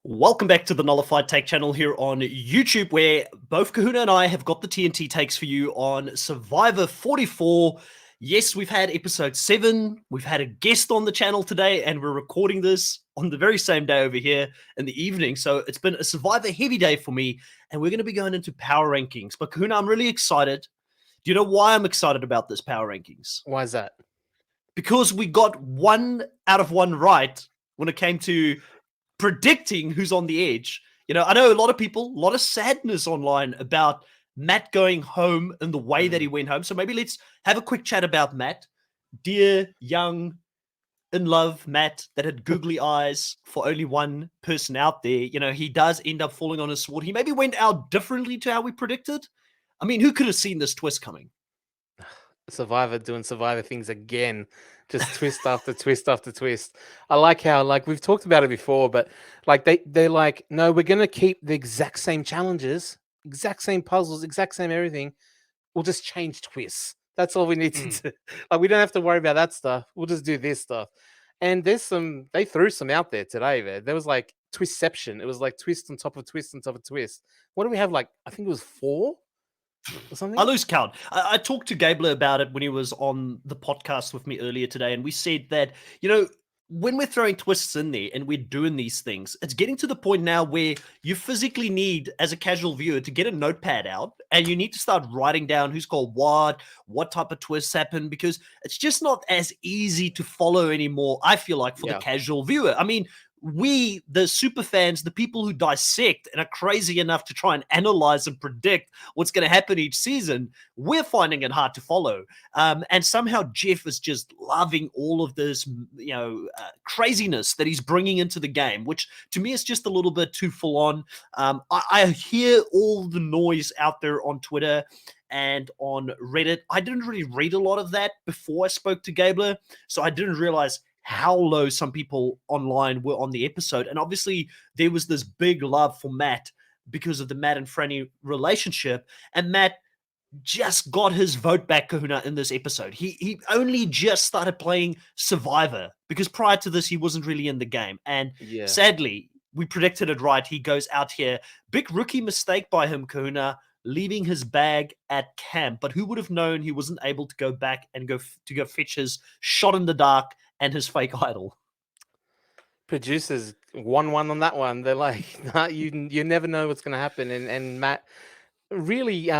Welcome back to the Nullified Take channel here on YouTube, where both Kahuna and I have got the TNT takes for you on Survivor 44. Yes, we've had episode 7. We've had a guest on the channel today, and we're recording this on the very same day over here in the evening. So it's been a Survivor heavy day for me, and we're going to be going into power rankings. But Kahuna, I'm really excited. Do you know why I'm excited about this power rankings? Why is that? Because we got 1 out of 1 right when it came to predicting who's on the edge. You know, I know a lot of people, a lot of sadness online about Matt going home in the way that he went home. So maybe let's have a quick chat about Matt. Dear, young, in love Matt that had googly eyes for only one person out there. You know, he does end up falling on his sword. He maybe went out differently to how we predicted. I mean, who could have seen this twist coming? Survivor doing Survivor things again. Just twist after twist after twist. I like how, like, we've talked about it before, but like they're like, no, we're gonna keep the exact same challenges, exact same puzzles, exact same everything. We'll just change twists. That's all we need to do. Like, we don't have to worry about that stuff. We'll just do this stuff. And they threw some out there today, man. There was like twistception. It was like twist on top of twist on top of twist. What do we have? Like, I think it was 4 or something. I lose count. I talked to Gabler about it when he was on the podcast with me earlier today, and we said that, you know, when we're throwing twists in there and we're doing these things, it's getting to the point now where you physically need, as a casual viewer, to get a notepad out and you need to start writing down who's called what type of twists happen, because it's just not as easy to follow anymore, I feel like, for the casual viewer. I mean, we, the super fans, the people who dissect and are crazy enough to try and analyze and predict what's going to happen each season, we're finding it hard to follow. And somehow Jeff is just loving all of this, craziness that he's bringing into the game, which to me is just a little bit too full on. I hear all the noise out there on Twitter and on Reddit. I didn't really read a lot of that before I spoke to Gabler, so I didn't realize how low some people online were on the episode. And obviously there was this big love for Matt because of the Matt and Franny relationship. And Matt just got his vote back, Kahuna, in this episode. He only just started playing Survivor, because prior to this he wasn't really in the game. And sadly, we predicted it right. He goes out here. Big rookie mistake by him, Kahuna, leaving his bag at camp. But who would have known he wasn't able to go back and go fetch his shot in the dark and his fake idol? Producers 1-1 on that one. They're like, nah, you never know what's going to happen. And Matt really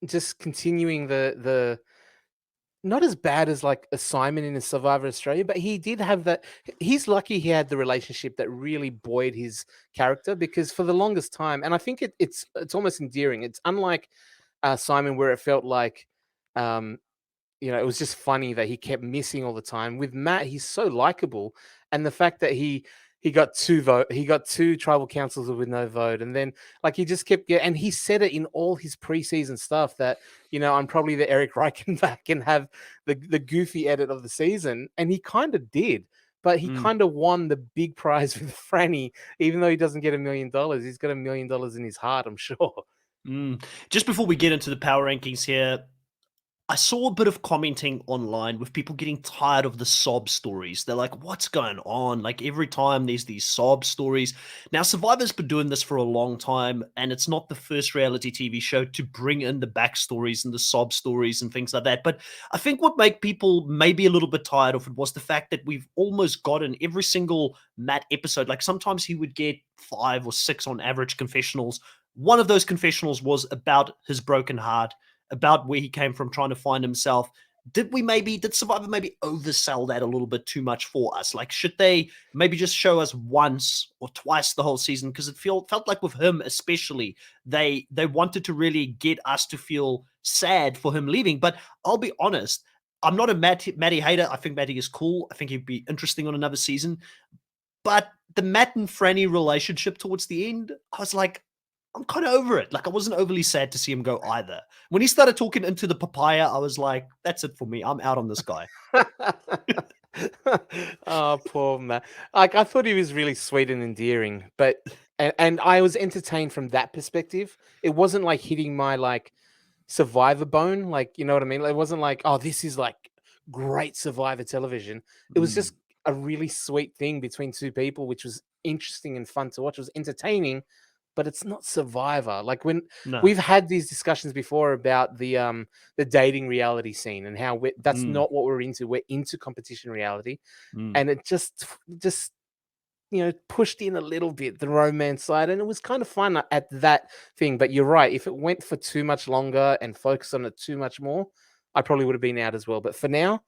just continuing the not as bad as like a Simon in a Survivor Australia, but he did have that. He's lucky he had the relationship that really buoyed his character, because for the longest time, and I think it's almost endearing. It's unlike Simon, where it felt like it was just funny that he kept missing all the time. With Matt, he's so likable, and the fact that he got 2 tribal councils with no vote, and then like he just kept getting. And he said it in all his preseason stuff that, I'm probably the Eric Reichenbach and have the goofy edit of the season, and he kind of did. But he kind of won the big prize with Franny, even though he doesn't get $1 million. He's got $1 million in his heart, I'm sure. Just before we get into the power rankings here, I saw a bit of commenting online with people getting tired of the sob stories. They're like, what's going on? Like, every time there's these sob stories. Now, Survivor's been doing this for a long time, and it's not the first reality TV show to bring in the backstories and the sob stories and things like that. But I think what made people maybe a little bit tired of it was the fact that we've almost gotten every single Matt episode. Like, sometimes he would get 5 or 6 on average confessionals. One of those confessionals was about his broken heart, about where he came from, trying to find himself. Did Survivor maybe oversell that a little bit too much for us? Like, should they maybe just show us once or twice the whole season? Because it felt like with him especially, they wanted to really get us to feel sad for him leaving. But I'll be honest, I'm not a Matty hater. I think Matty is cool. I think he'd be interesting on another season. But the Matt and Franny relationship towards the end, I was like, I'm kind of over it. Like, I wasn't overly sad to see him go either. When he started talking into the papaya, I was like, that's it for me. I'm out on this guy. Oh, poor Matt. Like, I thought he was really sweet and endearing, but and I was entertained from that perspective. It wasn't like hitting my like Survivor bone, like, you know what I mean? It wasn't like, oh, this is like great Survivor television. It was just a really sweet thing between 2 people, which was interesting and fun to watch. It was entertaining, but it's not Survivor. Like when No. we've had these discussions before about the dating reality scene and how that's Mm, not what we're into. We're into competition reality, mm. and it just pushed in a little bit the romance side, and it was kind of fun at that thing. But you're right, if it went for too much longer and focused on it too much more, I probably would have been out as well. But for now,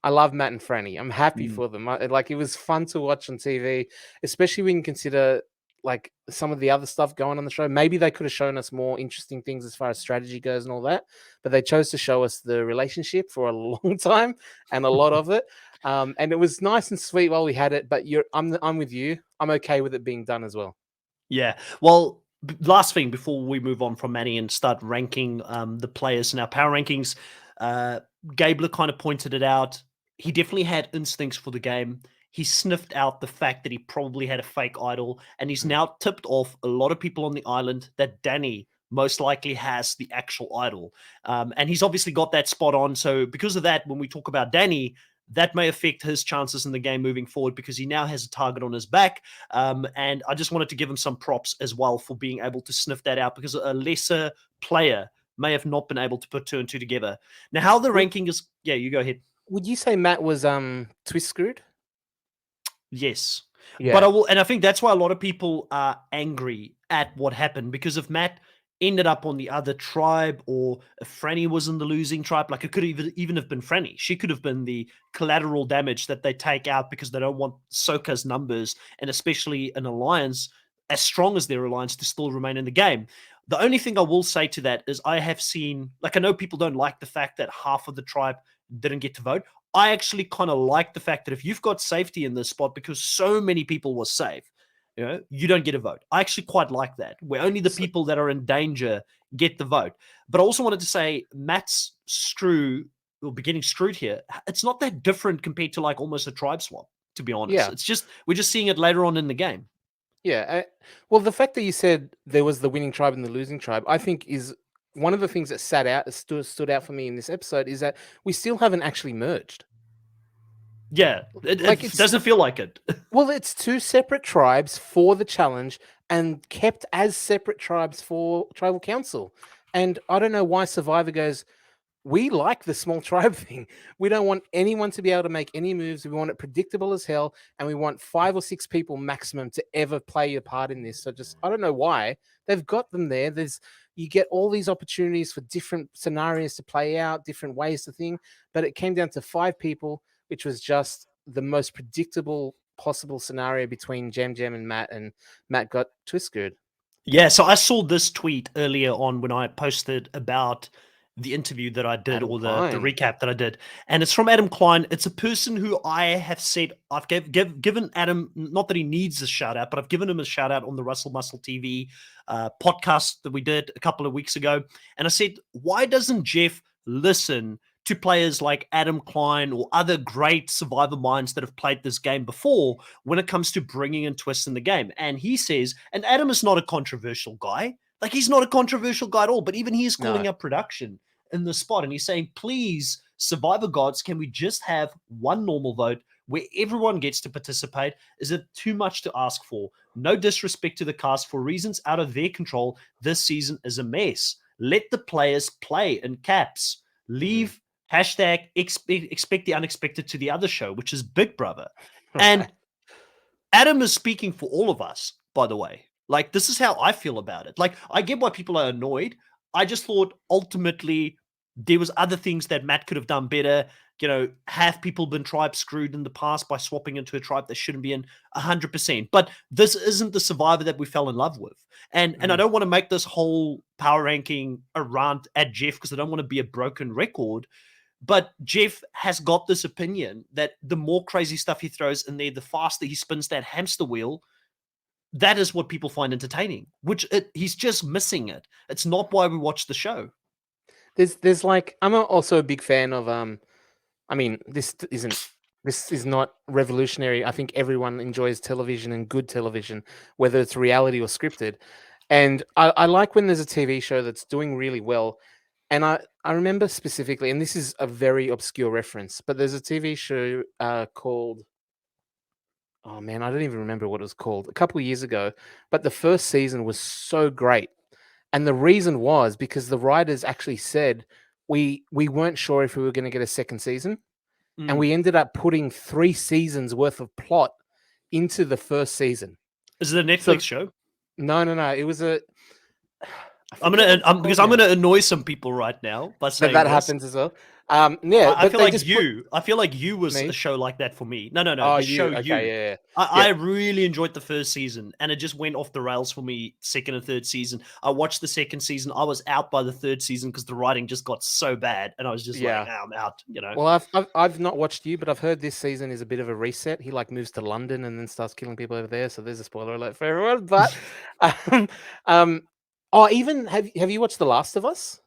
I love Matt and Franny. I'm happy Mm. for them. Like it was fun to watch on TV, especially when you consider like some of the other stuff going on the show. Maybe they could have shown us more interesting things as far as strategy goes and all that, but they chose to show us the relationship for a long time and a lot of it. And it was nice and sweet while we had it. But I'm with you. I'm okay with it being done as well. Yeah. Well, last thing before we move on from Manny and start ranking the players in our power rankings, uh, Gabler kind of pointed it out. He definitely had instincts for the game. He sniffed out the fact that he probably had a fake idol, and he's Mm. now tipped off a lot of people on the island that Danny most likely has the actual idol. And he's obviously got that spot on. So, because of that, when we talk about Danny, that may affect his chances in the game moving forward because he now has a target on his back. And I just wanted to give him some props as well for being able to sniff that out because a lesser player may have not been able to put two and two together. Now, how the Would ranking is, yeah, you go ahead. Would you say Matt was twist screwed? Yes. But Yeah. I will, and I think that's why a lot of people are angry at what happened because if Matt ended up on the other tribe or if Franny was in the losing tribe, like it could even have been Franny. She could have been the collateral damage that they take out because they don't want Soka's numbers and especially an alliance as strong as their alliance to still remain in the game. The only thing I will say to that is I have seen, like I know people don't like the fact that half of the tribe didn't get to vote. I actually kind of like the fact that if you've got safety in this spot because so many people were safe, you don't get a vote. I actually quite like that, where only the So, people that are in danger get the vote. But I also wanted to say Matt's screw will be getting screwed here. It's not that different compared to like almost a tribe swap, to be honest. yeah. It's just we're just seeing it later on in the game. Yeah. Well, the fact that you said there was the winning tribe and the losing tribe, I think is one of the things that stood out for me in this episode is that we still haven't actually merged. Yeah, it Like it's doesn't feel like it. well, it's two separate tribes for the challenge and kept as separate tribes for tribal council. And I don't know why Survivor goes, we like the small tribe thing. We don't want anyone to be able to make any moves. We want it predictable as hell, and we want 5 or 6 people maximum to ever play a part in this. So just I don't know why they've got them there. You get all these opportunities for different scenarios to play out, different ways to think, but it came down to 5 people, which was just the most predictable possible scenario between Jam and Matt, and Matt got twist screwed. Yeah, so I saw this tweet earlier on when I posted about the interview that I did Adam or the Klein. recap that I did. And it's from Adam Klein. It's a person who I have said I've given Adam, not that he needs a shout out, but I've given him a shout out on the Russell Muscle TV podcast that we did a couple of weeks ago. And I said, why doesn't Jeff listen to players like Adam Klein or other great survivor minds that have played this game before when it comes to bringing in twists in the game? And he says, and Adam is not a controversial guy. Like he's not a controversial guy at all, but even he is No. calling up production in the spot and he's saying, please, Survivor gods, can we just have one normal vote where everyone gets to participate? Is it too much to ask for? No disrespect to the cast for reasons out of their control. This season is a mess. Let the players play in caps. Mhm. Leave hashtag expect the unexpected to the other show, which is Big Brother. Right. And Adam is speaking for all of us, by the way. Like, this is how I feel about it. Like, I get why people are annoyed. I just thought ultimately there was other things that Matt could have done better. Have people been tribe screwed in the past by swapping into a tribe they shouldn't be in? 100%. But this isn't the Survivor that we fell in love with. And I Mm. don't want to make this whole power ranking a rant at Jeff because I don't want to be a broken record. But Jeff has got this opinion that the more crazy stuff he throws in there, the faster he spins that hamster wheel. That is what people find entertaining, he's just missing it. It's not why we watch the show. There's like also a big fan of I mean this is not revolutionary. I think everyone enjoys television and good television, whether it's reality or scripted. And I like when there's a TV show that's doing really well. And I remember specifically, and this is a very obscure reference, but there's a TV show called oh man, I don't even remember what it was called, a couple of years ago. But the first season was so great. And the reason was because the writers actually said we weren't sure if we were going to get a second season. And Mm. we ended up putting 3 seasons worth of plot into the first season. Is it a Netflix So show? no. It was a I I'm forget what gonna it's because called I'm now. gonna annoy some people right now by That saying that this. happens as well. Yeah, I but feel they like just put you. I feel like you was a me. show like that for me. No. Oh, The show you. Okay, you. yeah. I Yep. really enjoyed the first season, and it just went off the rails for me. Second and third season, I watched the second season. I was out by the third season because the writing just got so bad, and I was just like, Yeah. I'm out. You know. Well, I've not watched you, but I've heard this season is a bit of a reset. He like moves to London and then starts killing people over there. So there's a spoiler alert for everyone. But um, um oh, even have you watched The Last of Us?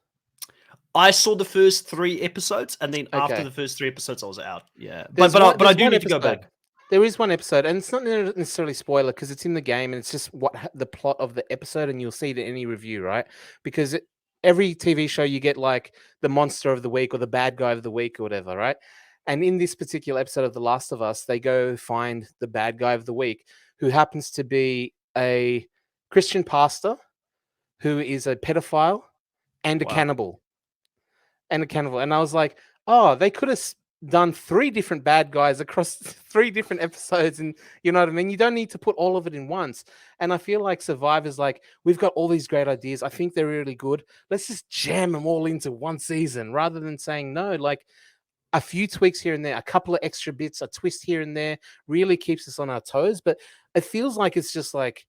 I saw the first 3 episodes, and then after Okay. the first 3 episodes, I was out. Yeah, but There's but I, one but I there's do one need to go episode. back. There is one episode, and it's not necessarily spoiler because it's in the game and it's just the plot of the episode, and you'll see it in any review, right? Because every TV show you get like the monster of the week or the bad guy of the week or whatever, right? And in this particular episode of The Last of Us, they go find the bad guy of the week, who happens to be a Christian pastor who is a pedophile and a Wow. cannibal and a cannibal. And I was like, oh, they could have done 3 different bad guys across 3 different episodes. And you know what I mean? You don't need to put all of it in once. And I feel like Survivor's like, we've got all these great ideas. I think they're really good. Let's just jam them all into one season rather than saying, no, like a few tweaks here and there, a couple of extra bits, a twist here and there really keeps us on our toes. But it feels like it's just like,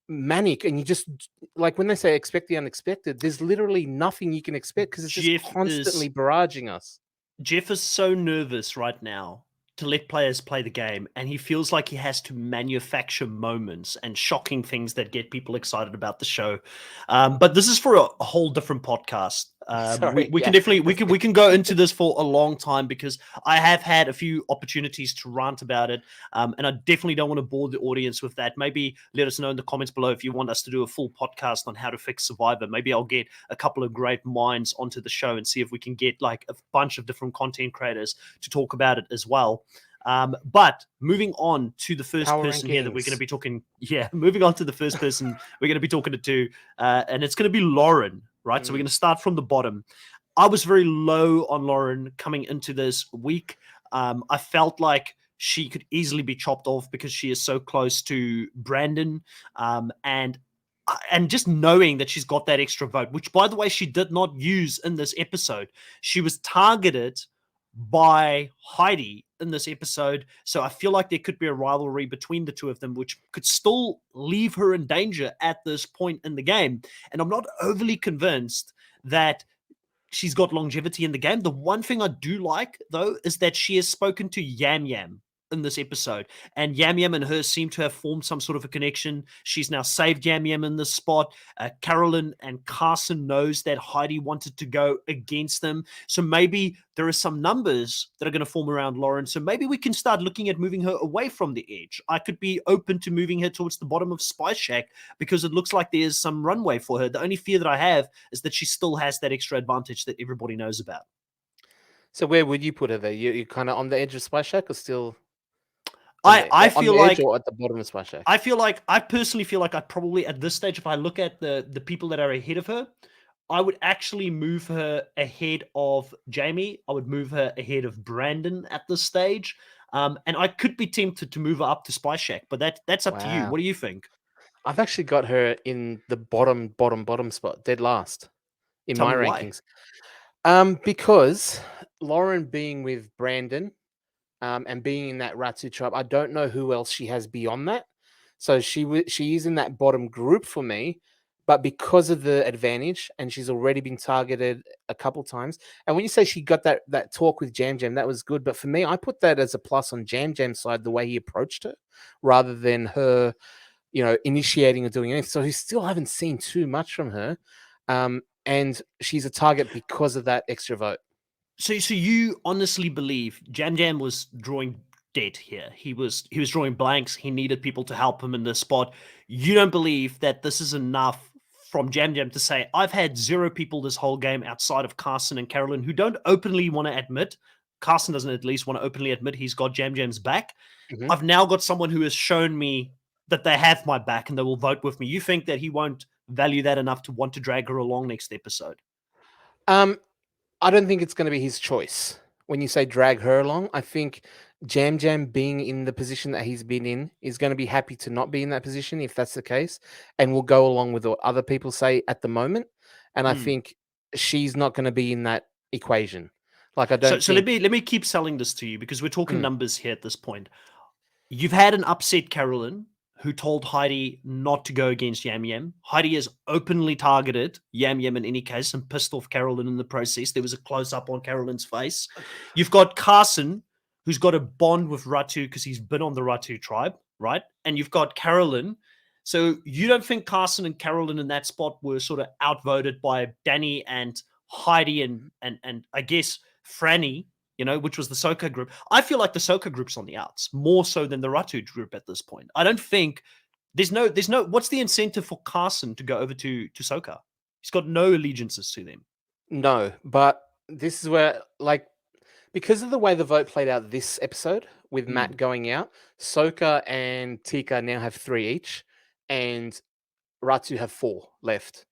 manic, and you just like when they say expect the unexpected, there's literally nothing you can expect because it's just Jeff constantly is barraging us. Jeff is so nervous right now to let players play the game, and he feels like he has to manufacture moments and shocking things that get people excited about the show. But this is for a whole different podcast. Sorry, We can yeah. definitely we can go into this for a long time because I have had a few opportunities to rant about it, and I definitely don't want to bore the audience with that. Maybe let us know in the comments below if you want us to do a full podcast on how to fix Survivor. Maybe I'll get a couple of great minds onto the show and see if we can get like a bunch of different content creators to talk about it as well. But moving on to the first Power person here that we're going to rankings. be talking, moving on to the first person we're going to be talking to, and it's going to be Lauren, right? So we're going to start from the bottom. I was very low on Lauren coming into this week. I felt like she could easily be chopped off because she is so close to Brandon, and just knowing that she's got that extra vote, which by the way she did not use in this episode. She was targeted by Heidi in this episode. So I feel like there could be a rivalry between the two of them, which could still leave her in danger at this point in the game. And I'm not overly convinced that she's got longevity in the game. The one thing I do like, though, is that she has spoken to Yam Yam in this episode, and Yam Yam and her seem to have formed some sort of a connection. She's now saved Yam Yam in this spot. Carolyn and Carson knows that Heidi wanted to go against them, so maybe there are some numbers that are going to form around Lauren. So maybe we can start looking at moving her away from the edge. I could be open to moving her towards the bottom of Spice Shack because it looks like there's some runway for her. The only fear that I have is that she still has that extra advantage that everybody knows about. So where would you put her there? You kind of on the edge of Splash Shack, or still I on feel the edge like or at the bottom of Splash Shack? I personally feel like I probably at this stage, if I look at the people that are ahead of her, I would actually move her ahead of Jamie. I would move her ahead of Brandon at this stage. And I could be tempted to move her up to Spice Shack, but that's up to you. Wow. What do you think? I've actually got her in the bottom spot, dead last in Tell my me why. rankings. Because Lauren being with Brandon, and being in that Ratsu tribe, I don't know who else she has beyond that. So she is in that bottom group for me, but because of the advantage, and she's already been targeted a couple times. And when you say she got that talk with Jam Jam, that was good. But for me, I put that as a plus on Jam Jam's side, the way he approached her, rather than her, initiating or doing anything. So we still haven't seen too much from her. And she's a target because of that extra vote. So you honestly believe Jam Jam was drawing dead here? He was drawing blanks. He needed people to help him in this spot. You don't believe that this is enough from Jam Jam to say, I've had 0 people this whole game outside of Carson and Carolyn who don't openly want to admit Carson doesn't at least want to openly admit he's got Jam Jam's back. Mhm. I've now got someone who has shown me that they have my back and they will vote with me. You think that he won't value that enough to want to drag her along next episode? I don't think it's going to be his choice. When you say drag her along, I think Jam Jam being in the position that he's been in is going to be happy to not be in that position if that's the case, and will go along with what other people say at the moment. And I Mm. think she's not going to be in that equation. Like I So, don't so think. let me keep selling this to you because we're talking Mm, numbers here at this point. You've had an upset Carolyn who told Heidi not to go against Yam Yam. Heidi has openly targeted Yam Yam in any case and pissed off Carolyn in the process. There was a close up on Carolyn's face. You've got Carson, who's got a bond with Ratu because he's been on the Ratu tribe, right? And you've got Carolyn. So you don't think Carson and Carolyn in that spot were sort of outvoted by Danny and Heidi and I guess Franny, which was the Soka group. I feel like the Soka group's on the outs more so than the Ratu group at this point. I don't think there's no what's the incentive for Carson to go over to Soka? He's got no allegiances to them. no, but this is where, like, because of the way the vote played out this episode with Matt going out, Soka and Tika now have 3 each, and Ratu have 4 left.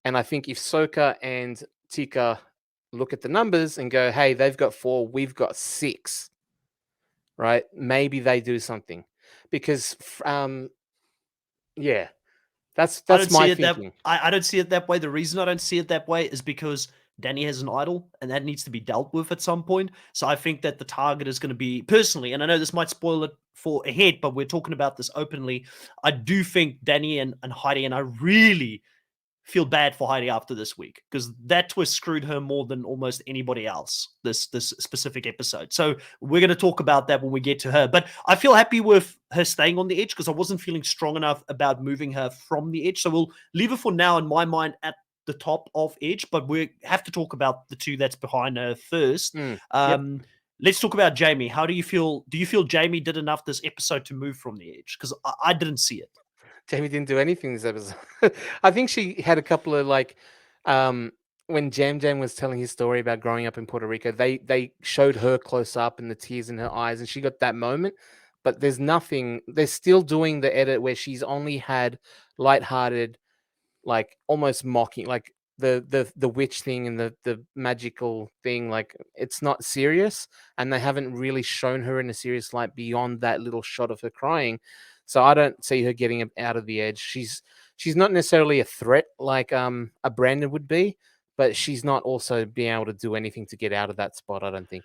And I think if Soka and Tika look at the numbers and go, hey, they've got 4, we've got 6, right? Maybe they do something. Because, yeah, I that's don't my see it that thinking. I don't see it that way. The reason I don't see it that way is because Danny has an idol and that needs to be dealt with at some point. So I think that the target is going to be personally, and I know this might spoil it for ahead, but we're talking about this openly. I do think Danny and Heidi, and I really feel bad for Heidi after this week because that twist screwed her more than almost anybody else this specific episode. So we're going to talk about that when we get to her. But I feel happy with her staying on the edge because I wasn't feeling strong enough about moving her from the edge. So we'll leave her for now in my mind at the top of edge, but we have to talk about the two that's behind her first. Yep. Let's talk about Jamie. How do you feel? Do you feel Jamie did enough this episode to move from the edge? Because I didn't see it. Jamie didn't do anything this episode. I think she had a couple of when Jam Jam was telling his story about growing up in Puerto Rico, they showed her close up and the tears in her eyes, and she got that moment. But there's nothing. They're still doing the edit where she's only had lighthearted, like almost mocking, like the witch thing and the magical thing. Like it's not serious, and they haven't really shown her in a serious light beyond that little shot of her crying. So I don't see her getting out of the edge. She's not necessarily a threat like a Brandon would be, but she's not also being able to do anything to get out of that spot, I don't think.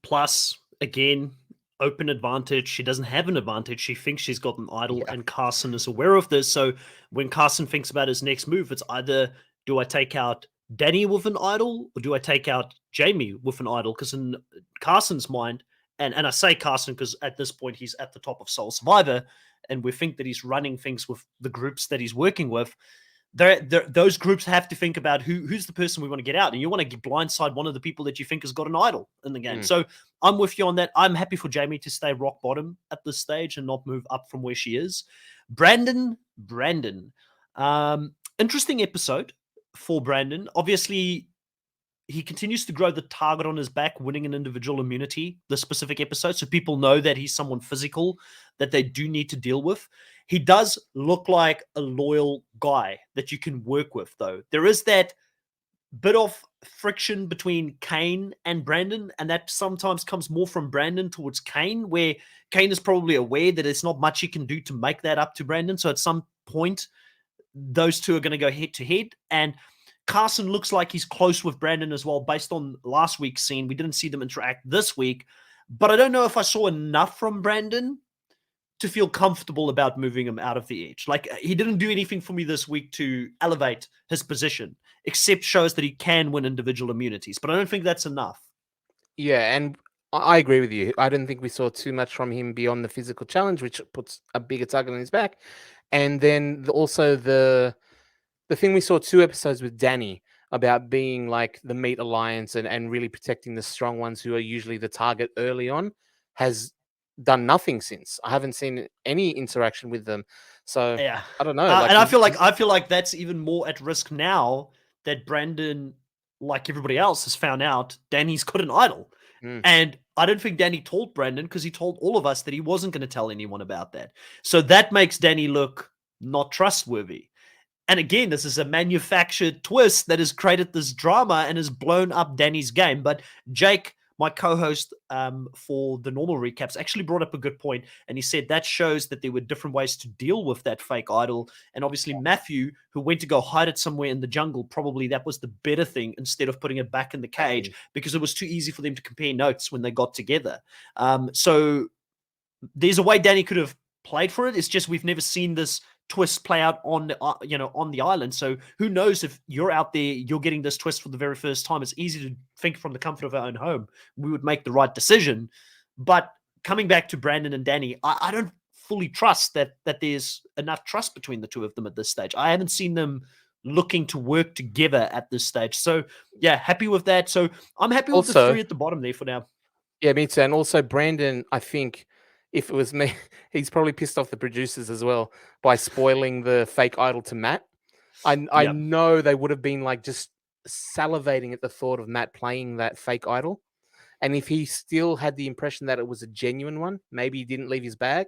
Plus, again, open advantage. She doesn't have an advantage. She thinks she's got an idol, Yeah. and Carson is aware of this. So when Carson thinks about his next move, it's either do I take out Danny with an idol or do I take out Jamie with an idol? Because in Carson's mind, and I say Carson because at this point he's at the top of Soul Survivor, and we think that he's running things with the groups that he's working with. Those groups have to think about who's the person we want to get out, and you want to blindside one of the people that you think has got an idol in the game. So I'm with you on that. I'm happy for Jamie to stay rock bottom at this stage and not move up from where she is. Brandon, interesting episode for Brandon. Obviously, he continues to grow the target on his back, winning an individual immunity this specific episode. So people know that he's someone physical that they do need to deal with. He does look like a loyal guy that you can work with, though. There is that bit of friction between Kane and Brandon, and that sometimes comes more from Brandon towards Kane, where Kane is probably aware that there's not much he can do to make that up to Brandon. So at some point, those two are going to go head to head. And Carson looks like he's close with Brandon as well, based on last week's scene. We didn't see them interact this week, but I don't know if I saw enough from Brandon to feel comfortable about moving him out of the edge. Like, he didn't do anything for me this week to elevate his position, except shows that he can win individual immunities. But I don't think that's enough. Yeah, and I agree with you. I didn't think we saw too much from him beyond the physical challenge, which puts a bigger target on his back. And then also the thing we saw 2 episodes with Danny about being like the meat alliance and really protecting the strong ones who are usually the target early on has done nothing since. I haven't seen any interaction with them. So Yeah, I don't know. Like and I feel like that's even more at risk now that Brandon, like everybody else, has found out Danny's got an idol, Mm. And I don't think Danny told Brandon because he told all of us that he wasn't going to tell anyone about that. So that makes Danny look not trustworthy. And again, this is a manufactured twist that has created this drama and has blown up Danny's game. But Jake, my co-host for the normal recaps, actually brought up a good point, and he said that shows that there were different ways to deal with that fake idol. And obviously, Matthew, who went to go hide it somewhere in the jungle, probably that was the better thing instead of putting it back in the cage because it was too easy for them to compare notes when they got together. So there's a way Danny could have played for it. It's just we've never seen this twist play out on on the island. So who knows if you're out there, you're getting this twist for the very first time. It's easy to think from the comfort of our own home we would make the right decision. But coming back to Brandon and Danny, I don't fully trust that there's enough trust between the two of them at this stage. I haven't seen them looking to work together at this stage. So yeah, happy with that. So I'm happy with the Also, three at the bottom there for now. yeah, me too. And also, Brandon, I think if it was me, he's probably pissed off the producers as well by spoiling the fake idol to Matt. I Yeah. know they would have been like just salivating at the thought of Matt playing that fake idol. And if he still had the impression that it was a genuine one, maybe he didn't leave his bag.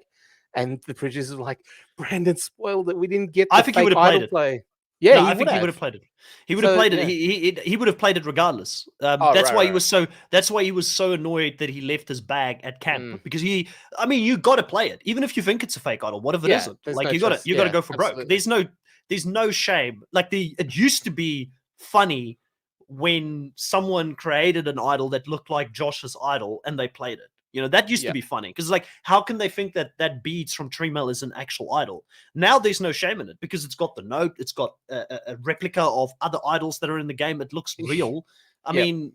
And the producers were like, Brandon spoiled it. We didn't get I the think he fake would have played idol it. play. Yeah, No, he I would think he would have. have played it. He would have So played it. yeah. He would have played it regardless. Oh, That's right, why he right. was so. That's why he was so annoyed that he left his bag at camp Mm. because he. I mean, you got to play it, even if you think it's a fake idol. What if it Yeah, isn't? there's Like no you got to choice. you got to Yeah, go for broke. absolutely. There's no shame. Like it used to be funny when someone created an idol that looked like Josh's idol and they played it. That used to Yeah, be funny because like, how can they think that that beads from Tree Mail is an actual idol? Now there's no shame in it because it's got the note, it's got a replica of other idols that are in the game. It looks real. I yeah. mean,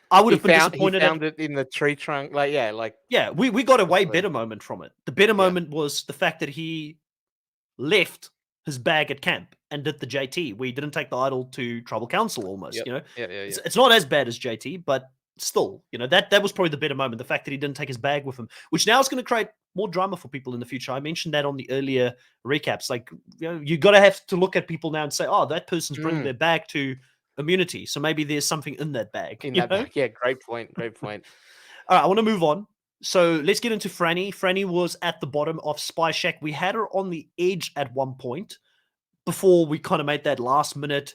I would He have been found he disappointed at. found it in the tree trunk. Like, yeah, like Yeah, we got a way absolutely. better moment from it. The better Yeah, moment was the fact that he left his bag at camp and did the JT. We didn't take the idol to tribal council almost. yep, yeah, yeah, yeah. It's not as bad as JT, but still, that was probably the better moment. The fact that he didn't take his bag with him, which now is going to create more drama for people in the future. I mentioned that on the earlier recaps. Like, you got to have to look at people now and say, oh, that person's bringing their bag to immunity, so maybe there's something in that bag. In that bag. Yeah, great point. Great point. All right, I want to move on. So let's get into Franny. Franny was at the bottom of Spy Shack. We had her on the edge at one point before we kind of made that last minute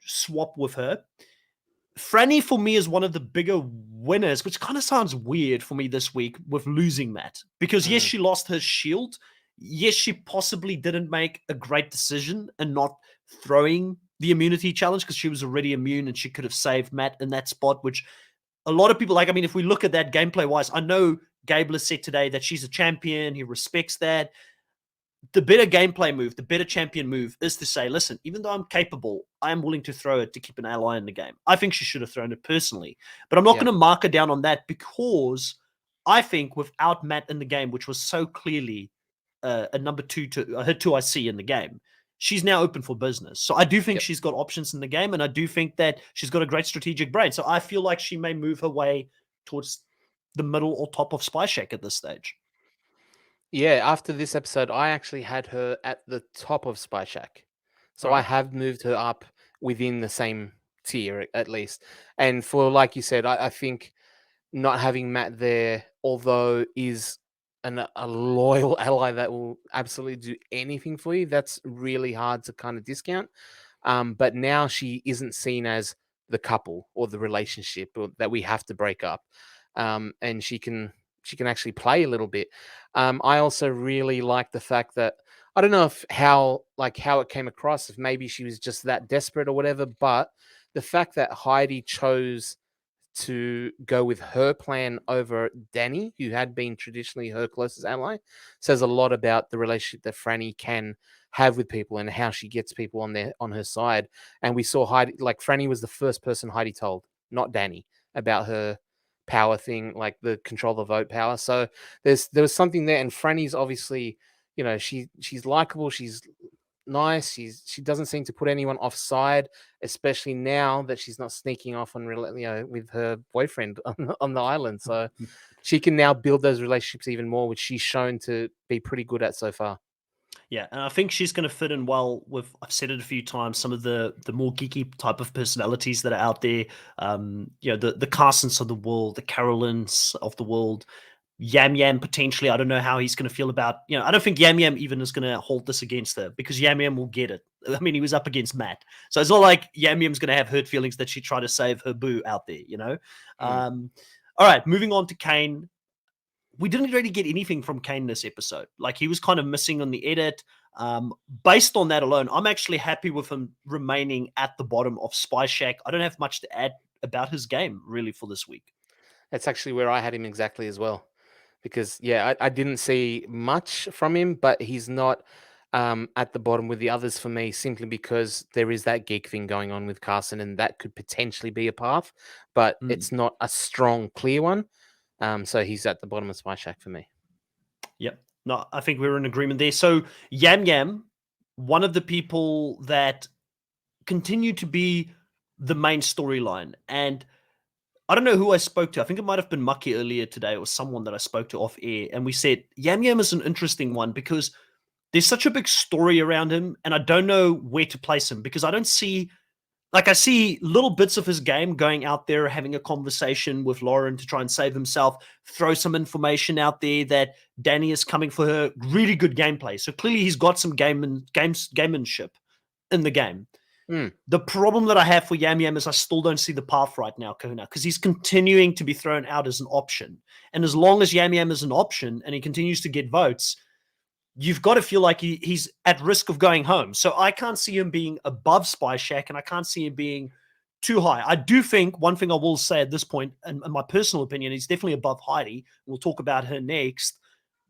swap with her. Franny for me is one of the bigger winners, which kind of sounds weird for me this week with losing Matt. Because yes, she lost her shield. Yes, she possibly didn't make a great decision and not throwing the immunity challenge because she was already immune and she could have saved Matt in that spot, which a lot of people like. I mean, if we look at that gameplay wise, I know Gabler said today that she's a champion. He respects that. The better gameplay move, the better champion move is to say, listen, even though I'm capable, I am willing to throw it to keep an ally in the game. I think she should have thrown it personally, but I'm not Yeah. going to mark her down on that because I think without Matt in the game, which was so clearly a number two to her 2IC in the game, she's now open for business. So I do think Yep. she's got options in the game, and I do think that she's got a great strategic brain. So I feel like she may move her way towards the middle or top of Spy Shack at this stage. Yeah, after this episode, I actually had her at the top of Spy Shack. So I Right. have moved her up within the same tier at least. And for like you said, I think not having Matt there, although is a loyal ally that will absolutely do anything for you, that's really hard to kind of discount. But now she isn't seen as the couple or the relationship that we have to break up, and she can actually play a little bit. I also really like the fact that I don't know if how it came across, if maybe she was just that desperate or whatever, but the fact that Heidi chose to go with her plan over Danny, who had been traditionally her closest ally, says a lot about the relationship that Franny can have with people and how she gets people on her side. And we saw Heidi, like Franny was the first person Heidi told, not Danny, about her power thing, like the control the vote power. So there was something there, and Franny's obviously, she's likable, she's nice. She doesn't seem to put anyone offside, especially now that she's not sneaking off with her boyfriend on the island. So she can now build those relationships even more, which she's shown to be pretty good at so far. Yeah, and I think she's going to fit in well with. I've said it a few times. Some of the more geeky type of personalities that are out there. The Carsons of the world, the Carolines of the world. Yam Yam potentially. I don't know how he's going to feel about. I don't think Yam Yam even is going to hold this against her because Yam Yam will get it. I mean, he was up against Matt, so it's not like Yam Yam's going to have hurt feelings that she tried to save her boo out there. Mm. All right, moving on to Kane. We didn't really get anything from Kane this episode. Like he was kind of missing on the edit. Based on that alone, I'm actually happy with him remaining at the bottom of Spy Shack. I don't have much to add about his game really for this week. That's actually where I had him exactly as well. Because yeah, I didn't see much from him, but he's not at the bottom with the others for me simply because there is that geek thing going on with Carson, and that could potentially be a path, but Mm. it's not a strong, clear one. So he's at the bottom of Spy Shack for me. Yep. No, I think we're in agreement there. So Yam Yam, one of the people that continue to be the main storyline, and I don't know who I spoke to. I think it might have been Mucky earlier today or someone that I spoke to off air. And we said Yam Yam is an interesting one because there's such a big story around him. And I don't know where to place him because I see little bits of his game going out there, having a conversation with Lauren to try and save himself, throw some information out there that Danny is coming for her. Really good gameplay. So clearly he's got some gamemanship in the game. Mm. The problem that I have for Yam Yam is I still don't see the path right now, Kahuna, because he's continuing to be thrown out as an option. And as long as Yam Yam is an option and he continues to get votes, you've got to feel like he's at risk of going home. So I can't see him being above Spy Shack and I can't see him being too high. I do think one thing I will say at this point, and in my personal opinion, he's definitely above Heidi. We'll talk about her next.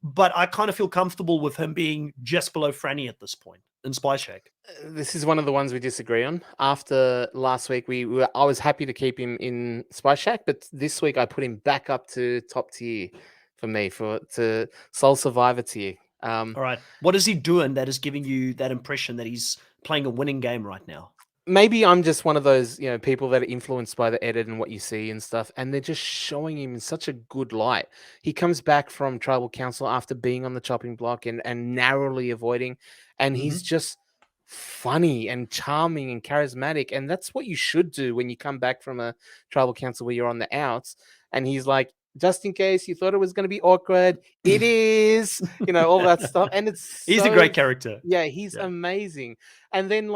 But I kind of feel comfortable with him being just below Franny at this point in Spy Shack. This is one of the ones we disagree on. After last week, I was happy to keep him in Spy Shack, but this week I put him back up to top tier for me to Soul Survivor tier. All right. What is he doing that is giving you that impression that he's playing a winning game right now? Maybe I'm just one of those, people that are influenced by the edit and what you see and stuff, and they're just showing him in such a good light. He comes back from tribal council after being on the chopping block and narrowly avoiding, and he's just funny and charming and charismatic, and that's what you should do when you come back from a tribal council where you're on the outs. And he's like, just in case you thought it was going to be awkward, it is, all that stuff, and it's He's a great character. yeah, he's amazing. And then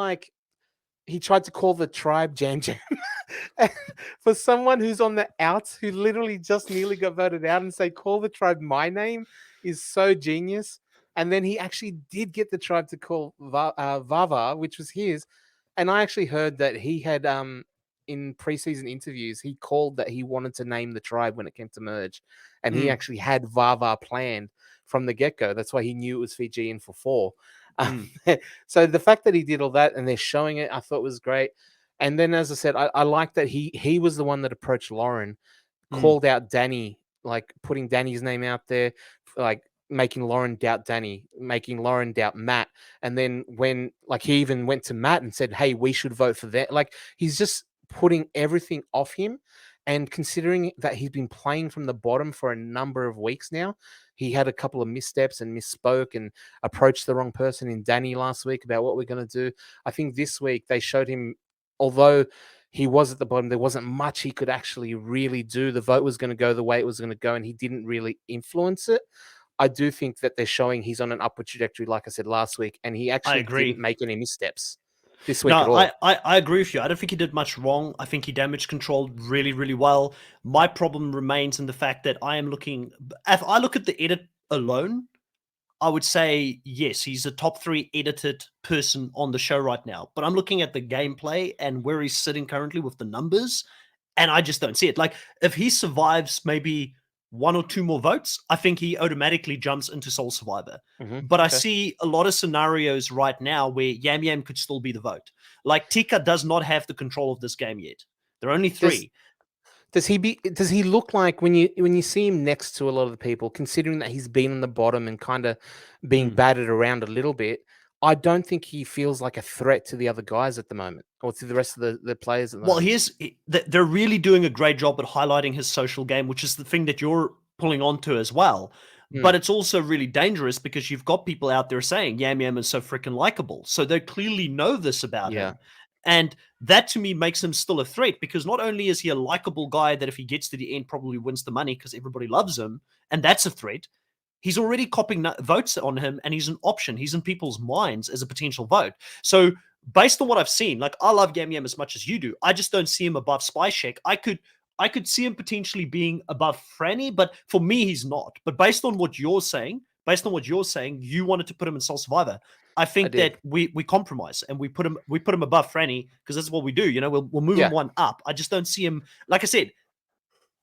he tried to call the tribe Jam Jam. For someone who's on the outs, who literally just nearly got voted out, and say, call the tribe my name, is so genius. And then he actually did get the tribe to call Vava, which was his. And I actually heard that he had, in preseason interviews, he called that he wanted to name the tribe when it came to merge. And he actually had Vava planned from the get-go. That's why he knew it was Fijian for 4. So the fact that he did all that and they're showing it, I thought was great. And then, as I said, I like that he was the one that approached Lauren, called out Danny, like putting Danny's name out there, like making Lauren doubt Danny, making Lauren doubt Matt. And then when he even went to Matt and said, hey, we should vote for that. Like he's just putting everything off him. And considering that he's been playing from the bottom for a number of weeks now, he had a couple of missteps and misspoke and approached the wrong person in Danny last week about what we're going to do. I think this week they showed him, although he was at the bottom, there wasn't much he could actually really do. The vote was going to go the way it was going to go, and he didn't really influence it. I do think that they're showing he's on an upward trajectory, like I said last week, and he actually didn't make any missteps this week at all. I agree with you. I don't think he did much wrong. I think he damage controlled really, really well. My problem remains in the fact that if I look at the edit alone, I would say, yes, he's a top 3 edited person on the show right now. But I'm looking at the gameplay and where he's sitting currently with the numbers, and I just don't see it. Like, if he survives maybe 1 or 2 more votes, I think he automatically jumps into Soul Survivor. But I see a lot of scenarios right now where Yam Yam could still be the vote. Like, Tika does not have the control of this game yet. There are only 3. Does he look like, when you see him next to a lot of the people, considering that he's been on the bottom and kind of being battered around a little bit, I don't think he feels like a threat to the other guys at the moment, or to the rest of the players at the moment. They're really doing a great job at highlighting his social game, which is the thing that you're pulling onto as well. But it's also really dangerous because you've got people out there saying Yam Yam is so freaking likable. So they clearly know this about Yeah. him. And that to me makes him still a threat because not only is he a likable guy that if he gets to the end probably wins the money because everybody loves him, and that's a threat, he's already copping votes on him and he's an option. He's in people's minds as a potential vote. So based on what I've seen, like I love Yam Yam as much as you do. I just don't see him above Spy Shack. I could see him potentially being above Franny, but for me, he's not. But based on what you're saying, you wanted to put him in Soul Survivor. I think did. that we compromise and we put him above Franny because that's what we do. You know, we'll move him Yeah. one up. I just don't see him. Like I said,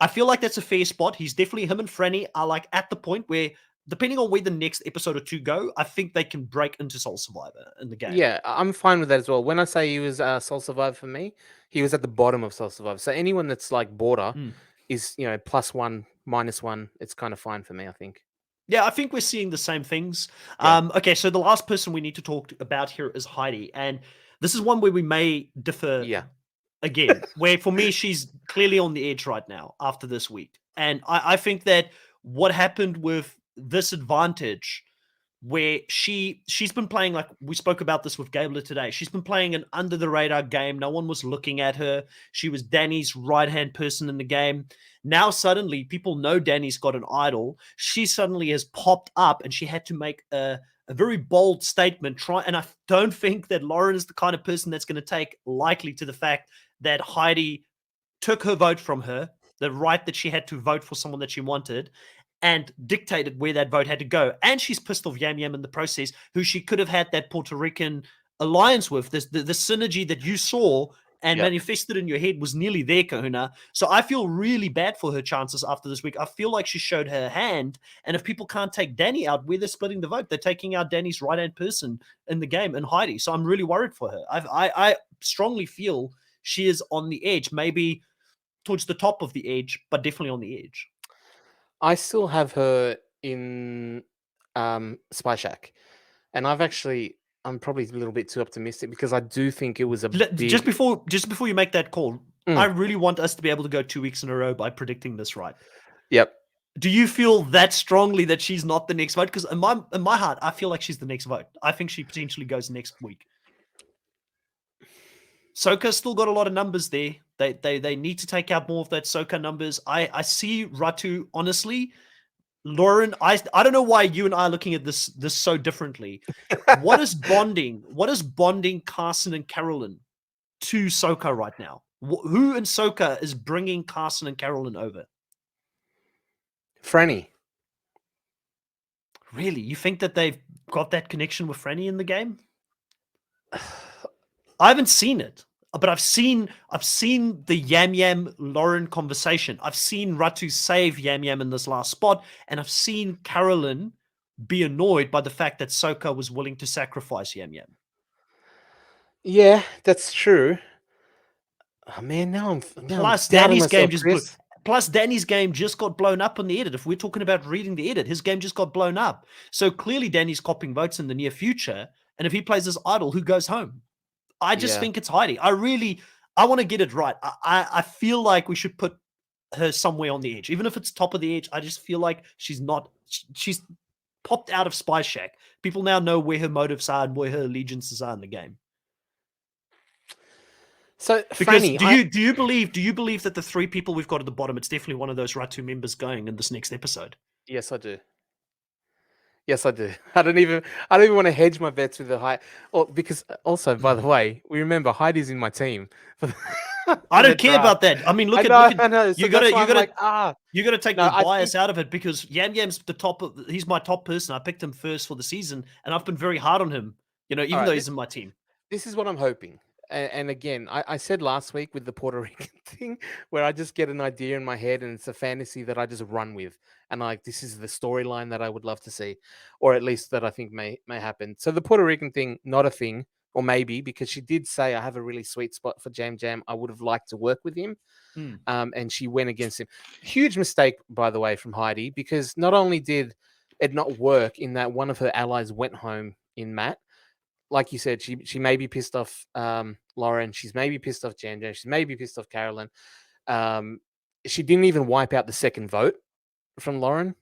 I feel like that's a fair spot. He's definitely him and Franny are like at the point where, depending on where the next episode or two go, I think they can break into Soul Survivor in the game. Yeah, I'm fine with that as well. When I say he was Soul Survivor for me, he was at the bottom of Soul Survivor. So anyone that's like border is, +1, -1. It's kind of fine for me, I think. Yeah, I think we're seeing the same things. Yeah. Okay, so the last person we need to talk about here is Heidi, and this is one where we may differ Yeah. again. Where for me, she's clearly on the edge right now after this week, and I think that what happened with this advantage, where she's been playing, like we spoke about this with Gabler today. She's been playing an under the radar game. No one was looking at her. She was Danny's right hand person in the game. Now suddenly people know Danny's got an idol. She suddenly has popped up and she had to make a very bold statement. And I don't think that Lauren is the kind of person that's going to take lightly to the fact that Heidi took her vote from her, the right that she had to vote for someone that she wanted, and dictated where that vote had to go. And she's pissed off Yam Yam in the process, who she could have had that Puerto Rican alliance with. The synergy that you saw and Yep. manifested in your head was nearly there, Kahuna. So I feel really bad for her chances after this week. I feel like she showed her hand. And if people can't take Danny out, where they're splitting the vote, they're taking out Danny's right-hand person in the game and Heidi. So I'm really worried for her. I strongly feel she is on the edge, maybe towards the top of the edge, but definitely on the edge. I still have her in Spy Shack. And I'm probably a little bit too optimistic because I do think it was a Just big. before you make that call, I really want us to be able to go 2 weeks in a row by predicting this right. Yep. Do you feel that strongly that she's not the next vote? Because in my heart, I feel like she's the next vote. I think she potentially goes next week. Soka's still got a lot of numbers there. They need to take out more of that Soka numbers. I see Ratu, honestly. Lauren, I don't know why you and I are looking at this so differently. What is bonding Carson and Carolyn to Soka right now? Who in Soka is bringing Carson and Carolyn over? Franny. Really? You think that they've got that connection with Franny in the game? I haven't seen it, but I've seen the Yam Yam Lauren conversation. I've seen Ratu save Yam Yam in this last spot, and I've seen Carolyn be annoyed by the fact that Soka was willing to sacrifice Yam Yam. Yeah, that's true. Oh man, now I'm Plus doubting Danny's game myself, just Chris. Plus Danny's game just got blown up on the edit. If we're talking about reading the edit, his game just got blown up. So clearly Danny's copping votes in the near future. And if he plays as idol, who goes home? I just think it's Heidi. I want to get it right. I feel like we should put her somewhere on the edge. Even if it's top of the edge, I just feel like she's popped out of Spy Shack. People now know where her motives are and where her allegiances are in the game. So, Because Franny, do you believe that the three people we've got at the bottom, it's definitely one of those Ratu members going in this next episode? Yes, I do. Yes, I do. I don't even want to hedge my bets with the high. Or because also, by the way, we remember Heidi's in my team. I don't care about that. I mean, look at I know. So you got to take No, the I bias think out of it because Yam Yam's he's my top person. I picked him first for the season, and I've been very hard on him. Even right, though he's in my team. this is what I'm hoping. And again, I said last week with the Puerto Rican thing, where I just get an idea in my head and it's a fantasy that I just run with, and this is the storyline that I would love to see, or at least that I think may happen. So the Puerto Rican thing, not a thing, or maybe because she did say I have a really sweet spot for Jam Jam. I would have liked to work with him, and she went against him. Huge mistake, by the way, from Heidi, because not only did it not work in that one of her allies went home in Matt. Like you said, she may be pissed off Lauren. She's maybe pissed off Jam Jam. She's maybe pissed off Carolyn. She didn't even wipe out the second vote from Lauren.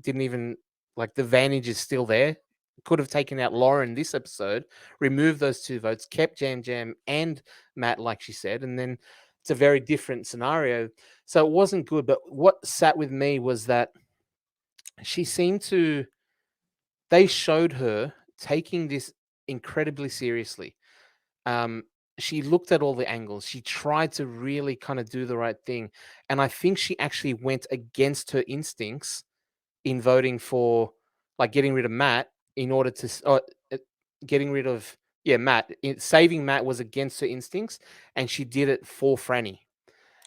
Didn't even Like the advantage is still there. Could have taken out Lauren this episode, removed those 2 votes, kept Jam Jam and Matt, like she said, and then it's a very different scenario. So it wasn't good. But what sat with me was that she seemed to, they showed her taking this incredibly seriously. Um, she looked at all the angles. She tried to really kind of do the right thing. And I think she actually went against her instincts in voting for, like, getting rid of Matt in order to, uh, getting rid of, yeah, Matt. Saving Matt was against her instincts, and she did it for Franny.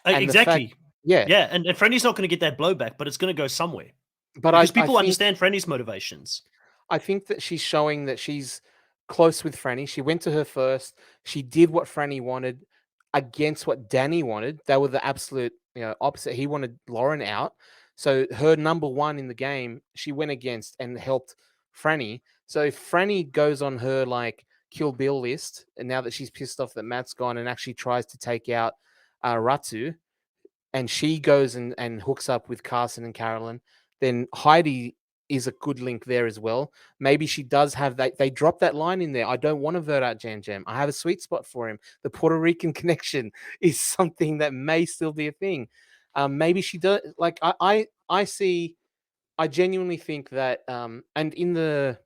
And the fact, Exactly. yeah, Yeah, and Franny's not going to get that blowback, but it's going to go somewhere but because I people think understand Franny's motivations. I think that she's showing that she's close with Franny. She went to her first. She did what Franny wanted against what Danny wanted. They were the absolute, opposite. He wanted Lauren out. So her number one in the game, she went against and helped Franny. So if Franny goes on her like Kill Bill list, and now that she's pissed off that Matt's gone and actually tries to take out Ratu, and she goes and hooks up with Carson and Carolyn, then Heidi is a good link there as well. Maybe she does have that. They drop that line in there. I don't want to vote out Jam Jam. I have a sweet spot for him. The Puerto Rican connection is something that may still be a thing. Maybe she does. Like I see. I genuinely think that. And in the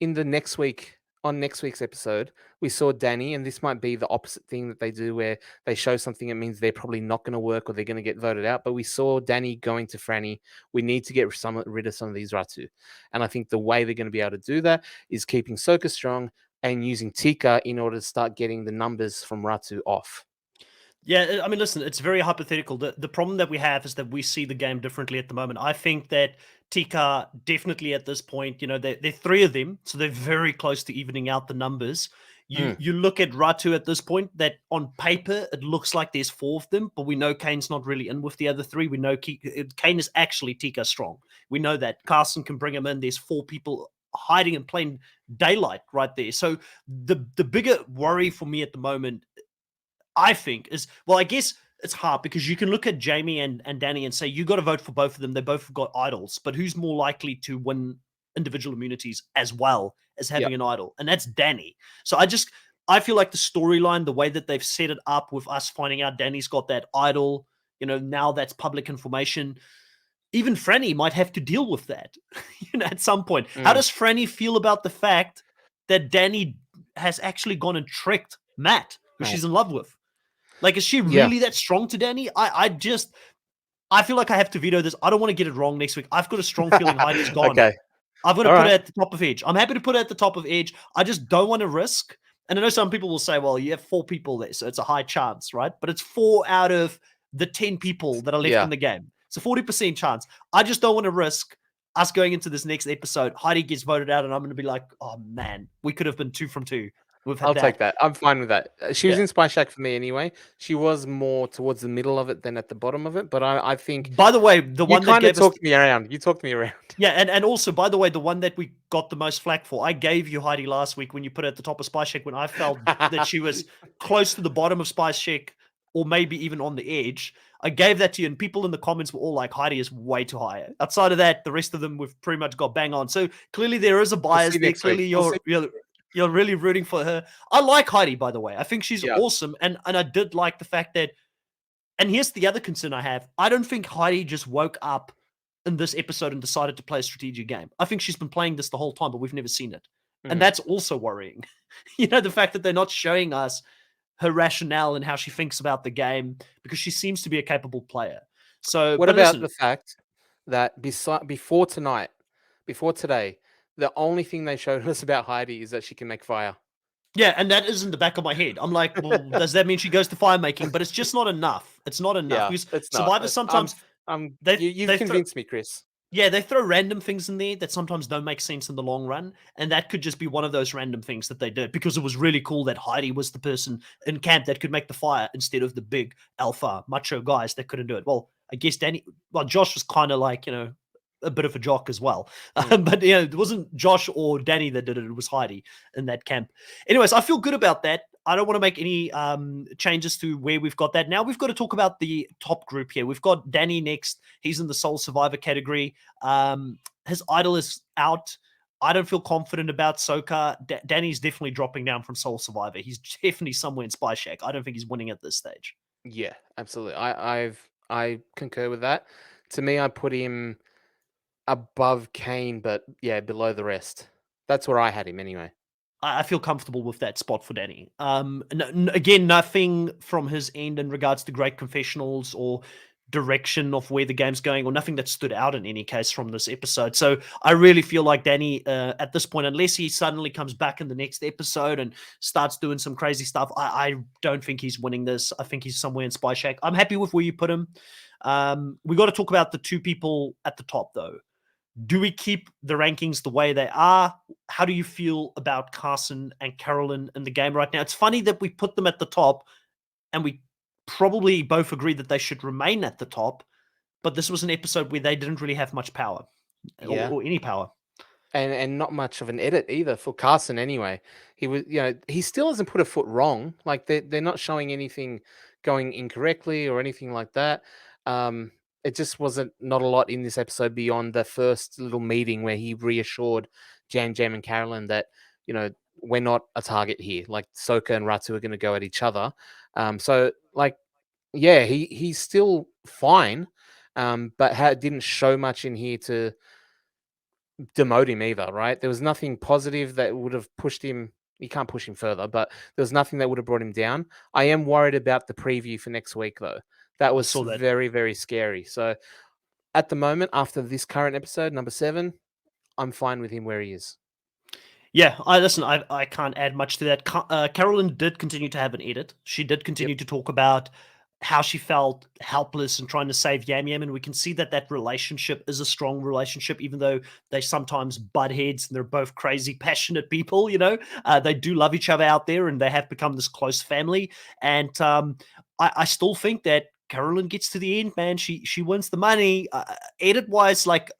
next week, on next week's episode, we saw Danny, and this might be the opposite thing that they do where they show something that means they're probably not going to work or they're going to get voted out. But we saw Danny going to Franny. We need to get rid of some of these Ratu. And I think the way they're going to be able to do that is keeping Soka strong and using Tika in order to start getting the numbers from Ratu off. Yeah, I mean, listen, it's very hypothetical. The problem that we have is that we see the game differently at the moment. I think that Tika definitely at this point, they're three of them, so they're very close to evening out the numbers. You look at Ratu at this point, that on paper it looks like there's four of them, but we know Kane's not really in with the other three. We know Kane is actually Tika strong. We know that Carson can bring him in. There's four people hiding in plain daylight right there. So the bigger worry for me at the moment, I think, is, well, I guess it's hard because you can look at Jamie and Danny and say you got to vote for both of them. They both got idols, but who's more likely to win individual immunities as well as having an idol? And that's Danny. So I feel like the storyline, the way that they've set it up with us finding out Danny's got that idol, now that's public information. Even Franny might have to deal with that, at some point. How does Franny feel about the fact that Danny has actually gone and tricked Matt, who she's in love with? Like, is she really that strong to Danny? I feel like I have to veto this. I don't want to get it wrong next week. I've got a strong feeling Heidi's gone. Okay. I've got to put it at the top of Edge. I'm happy to put it at the top of Edge. I just don't want to risk. And I know some people will say, well, you have 4 people there, so it's a high chance, right? But it's 4 out of the 10 people that are left in the game. It's a 40% chance. I just don't want to risk us going into this next episode. Heidi gets voted out, and I'm going to be like, oh, man, we could have been 2 from 2. I'll take that. I'm fine with that. She was in Spy Shack for me anyway. She was more towards the middle of it than at the bottom of it. But I think. By the way, the one that gave talked me around. You talked me around. Yeah, and also, by the way, the one that we got the most flack for, I gave you Heidi last week when you put her at the top of Spy Shack when I felt that she was close to the bottom of Spy Shack or maybe even on the edge. I gave that to you, and people in the comments were all like, Heidi is way too high. Outside of that, the rest of them we've pretty much got bang on. So clearly there is a bias there. Clearly you're really rooting for her. I like Heidi, by the way. I think she's awesome. And I did like the fact that, and here's the other concern I have. I don't think Heidi just woke up in this episode and decided to play a strategic game. I think she's been playing this the whole time, but we've never seen it. And that's also worrying. The fact that they're not showing us her rationale and how she thinks about the game, because she seems to be a capable player. So what about the fact that before today, the only thing they showed us about Heidi is that she can make fire. Yeah, and that is in the back of my head. I'm like, well, does that mean she goes to fire making? But it's just not enough. It's not enough. Yeah, it's not. Survivors sometimes... You've convinced me, Chris. Yeah, they throw random things in there that sometimes don't make sense in the long run. And that could just be one of those random things that they did, because it was really cool that Heidi was the person in camp that could make the fire instead of the big alpha macho guys that couldn't do it. Well, I guess Josh was kind of like, a bit of a jock as well. But it wasn't Josh or Danny that did it. It was Heidi in that camp. Anyways, I feel good about that. I don't want to make any changes to where we've got that. Now we've got to talk about the top group here. We've got Danny next. He's in the Sole Survivor category. his idol is out. I don't feel confident about Soka. Danny's definitely dropping down from Soul Survivor. He's definitely somewhere in Spy Shack. I don't think he's winning at this stage. Yeah, absolutely. I concur with that. To me, I put him above Kane, but yeah, below the rest. That's where I had him anyway. I feel comfortable with that spot for Danny. Again, nothing from his end in regards to great confessionals or direction of where the game's going, or nothing that stood out in any case from this episode. So I really feel like Danny, at this point, unless he suddenly comes back in the next episode and starts doing some crazy stuff, I don't think he's winning this. I think he's somewhere in Spy Shack. I'm happy with where you put him. We got to talk about the two people at the top, though. Do we keep the rankings the way they are? How do you feel about Carson and Carolyn in the game right now? It's funny that we put them at the top and we probably both agree that they should remain at the top, but this was an episode where they didn't really have much power Yeah. or any power. And not much of an edit either for Carson anyway. He was, he still hasn't put a foot wrong. Like they're not showing anything going incorrectly or anything like that. It just wasn't not a lot in this episode beyond the first little meeting where he reassured Jam Jam and Carolyn that, we're not a target here. Like Soka and Ratu are going to go at each other. So like, yeah, he's still fine. But didn't show much in here to demote him either, right? There was nothing positive that would have pushed him. You can't push him further, but there was nothing that would have brought him down. I am worried about the preview for next week, though. That I was saw that. very, very scary. So at the moment, after this current episode, number 7, I'm fine with him where he is. Yeah, I can't add much to that. Carolyn did continue to have an edit. She did continue to talk about how she felt helpless and trying to save Yam Yam, and we can see that relationship is a strong relationship, even though they sometimes butt heads and they're both crazy, passionate people. They do love each other out there, and they have become this close family. And I still think that Carolyn gets to the end, man. She wins the money. Edit wise, like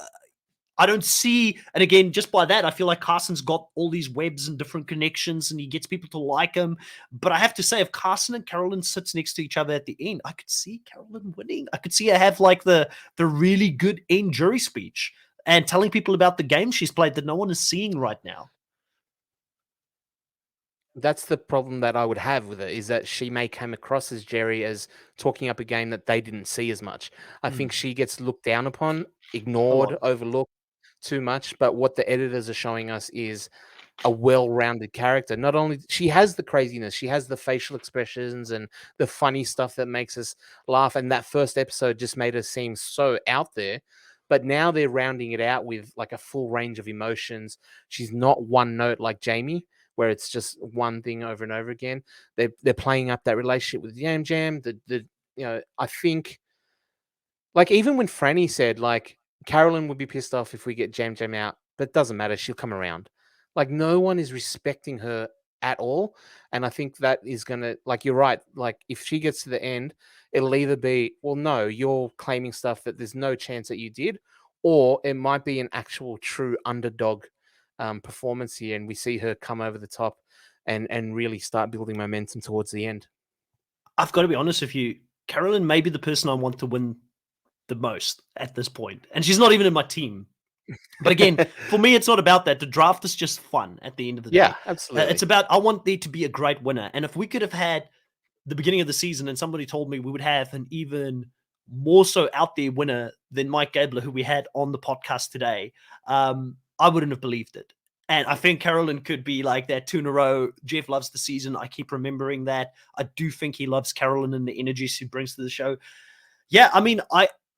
I don't see, and again, just by that, I feel like Carson's got all these webs and different connections, and he gets people to like him. But I have to say, if Carson and Carolyn sits next to each other at the end, I could see Carolyn winning. I could see her have like the really good end jury speech and telling people about the game she's played that no one is seeing right now. That's the problem that I would have with it, is that she may come across as Jerry as talking up a game that they didn't see as much. I think she gets looked down upon, A ignored, lot. overlooked too much. But what the editors are showing us is a well-rounded character. Not only she has the craziness, she has the facial expressions and the funny stuff that makes us laugh. And that first episode just made her seem so out there. But now they're rounding it out with like a full range of emotions. She's not one note like Jamie, where it's just one thing over and over again. They're playing up that relationship with Yam Jam. I think, like, even when Franny said, like, Carolyn would be pissed off if we get Jam Jam out, but it doesn't matter. She'll come around. Like, no one is respecting her at all. And I think that is going to, like, you're right. Like, if she gets to the end, it'll either be, well, no, you're claiming stuff that there's no chance that you did, or it might be an actual true underdog performance here. And we see her come over the top and really start building momentum towards the end. I've got to be honest with you. Carolyn may be the person I want to win the most at this point, and she's not even in my team. But again, for me, it's not about that. The draft is just fun at the end of the day. Yeah, absolutely. It's about, I want there to be a great winner. And if we could have had the beginning of the season and somebody told me we would have an even more so out there winner than Mike Gabler, who we had on the podcast today, I wouldn't have believed it. And I think Carolyn could be like that 2 in a row. Jeff loves the season. I keep remembering that. I do think he loves Carolyn and the energy she brings to the show. Yeah, I mean,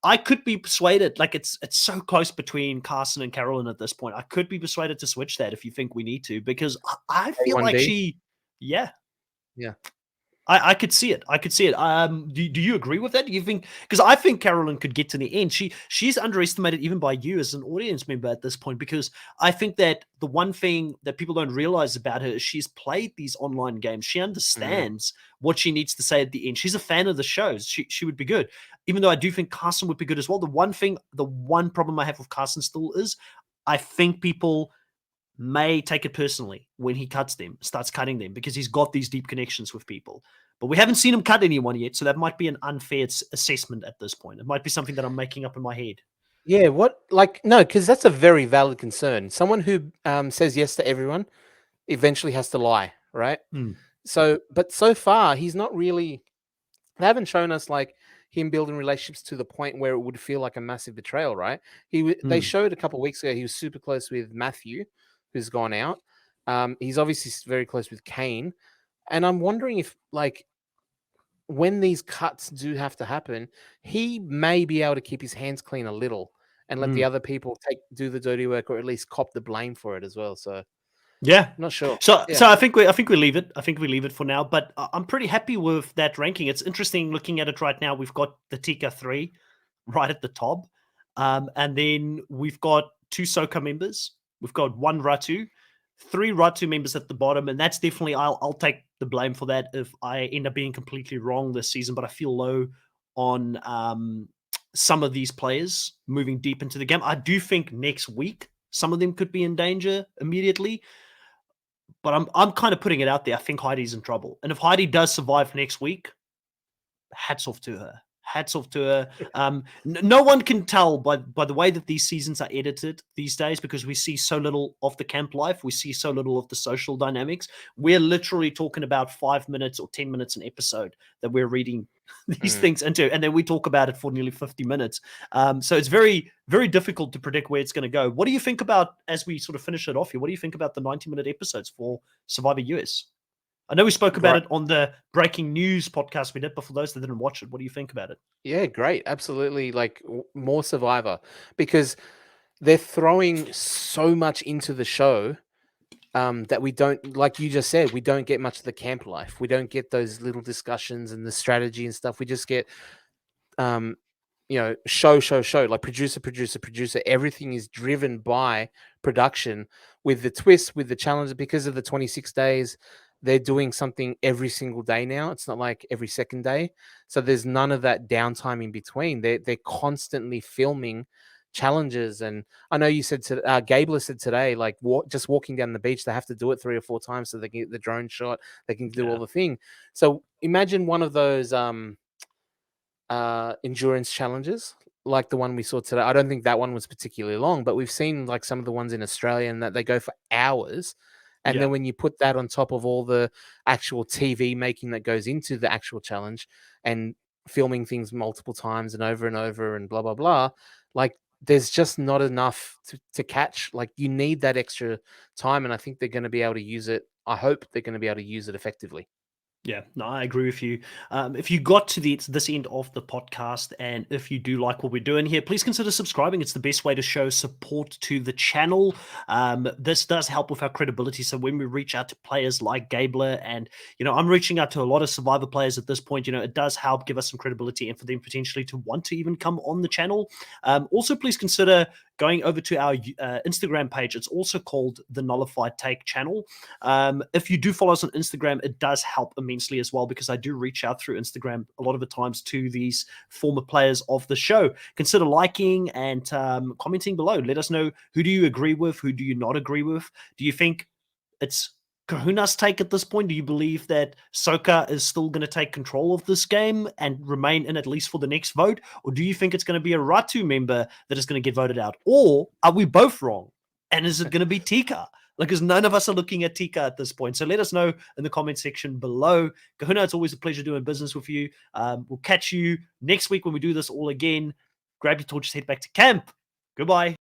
I could be persuaded. Like it's so close between Carson and Carolyn at this point. I could be persuaded to switch that if you think we need to, because I feel like A1D? yeah. Yeah. I could see it. I could see it. Do you agree with that? Do you think? Because I think Carolyn could get to the end. She's underestimated even by you as an audience member at this point, because I think that the one thing that people don't realize about her is she's played these online games. She understands what she needs to say at the end. She's a fan of the shows. She would be good, even though I do think Carson would be good as well. The one problem I have with Carson still is I think people may take it personally when he starts cutting them, because he's got these deep connections with people. But we haven't seen him cut anyone yet, so that might be an unfair assessment at this point. It might be something that I'm making up in my head. Yeah, what like no, because that's a very valid concern. Someone who says yes to everyone eventually has to lie, right? Hmm. So, but so far he's not really. They haven't shown us like him building relationships to the point where it would feel like a massive betrayal, right? They Hmm. showed a couple of weeks ago he was super close with Matthew, who's gone out. He's obviously very close with Kane, and I'm wondering if like when these cuts do have to happen, he may be able to keep his hands clean a little and let the Hmm. other people do the dirty work or at least cop the blame for it as well. So I'm Yeah. not sure. So Yeah. so I think we leave it. I think we leave it for now. But I'm pretty happy with that ranking. It's interesting looking at it right now. We've got the Tika 3 right at the top. And then we've got two Soka members. We've got one Ratu, three Ratu members at the bottom, and that's definitely I'll take the blame for that if I end up being completely wrong this season. But I feel low on some of these players moving deep into the game. I do think next week some of them could be in danger immediately, but I'm kind of putting it out there. I think Heidi's in trouble, and if Heidi does survive next week, hats off to her. Hats off to her. No one can tell by the way that these seasons are edited these days because we see so little of the camp life. We see so little of the social dynamics. We're literally talking about 5 minutes or 10 minutes an episode that we're reading these Mm. things into, and then we talk about it for nearly 50 minutes. So it's very, very difficult to predict where it's going to go. What do you think about, as we sort of finish it off here, what do you think about the 90-minute episodes for Survivor US? I know we spoke about Great. it on the breaking news podcast we did, but for those that didn't watch it, what do you think about it? Yeah, great. Absolutely. Like more Survivor because they're throwing so much into the show that we don't, like you just said, we don't get much of the camp life. We don't get those little discussions and the strategy and stuff. We just get um show like producer. Everything is driven by production with the twist, with the challenge. Because of the 26 days, they're doing something every single day now. It's not like every second day, so there's none of that downtime in between. They're constantly filming challenges. And I know you said to Gabler said today, like just walking down the beach, they have to do it 3 or 4 times so they can get the drone shot, they can do all Yeah. the thing. So imagine one of those endurance challenges like the one we saw today. I don't think that one was particularly long, but we've seen like some of the ones in Australia and that they go for hours. And Yeah. then when you put that on top of all the actual TV making that goes into the actual challenge and filming things multiple times and over and blah blah blah, like there's just not enough to catch. Like you need that extra time, and I think they're going to be able to use it. I hope they're going to be able to use it effectively. Yeah, no, I agree with you. If you got to this end of the podcast, and if you do like what we're doing here, please consider subscribing. It's the best way to show support to the channel. This does help with our credibility. So when we reach out to players like Gabler, and I'm reaching out to a lot of Survivor players at this point, it does help give us some credibility and for them potentially to want to even come on the channel. Also, please consider going over to our Instagram page. It's also called the Nullified Take channel. If you do follow us on Instagram, it does help immensely as well because I do reach out through Instagram a lot of the times to these former players of the show. Consider liking and commenting below. Let us know, who do you agree with? Who do you not agree with? Do you think it's Kahuna's take at this point? Do you believe that Soka is still going to take control of this game and remain in at least for the next vote? Or do you think it's going to be a Ratu member that is going to get voted out? Or are we both wrong? And is it going to be Tika? Like, because none of us are looking at Tika at this point. So let us know in the comment section below. Kahuna, it's always a pleasure doing business with you. We'll catch you next week when we do this all again. Grab your torches, head back to camp. Goodbye.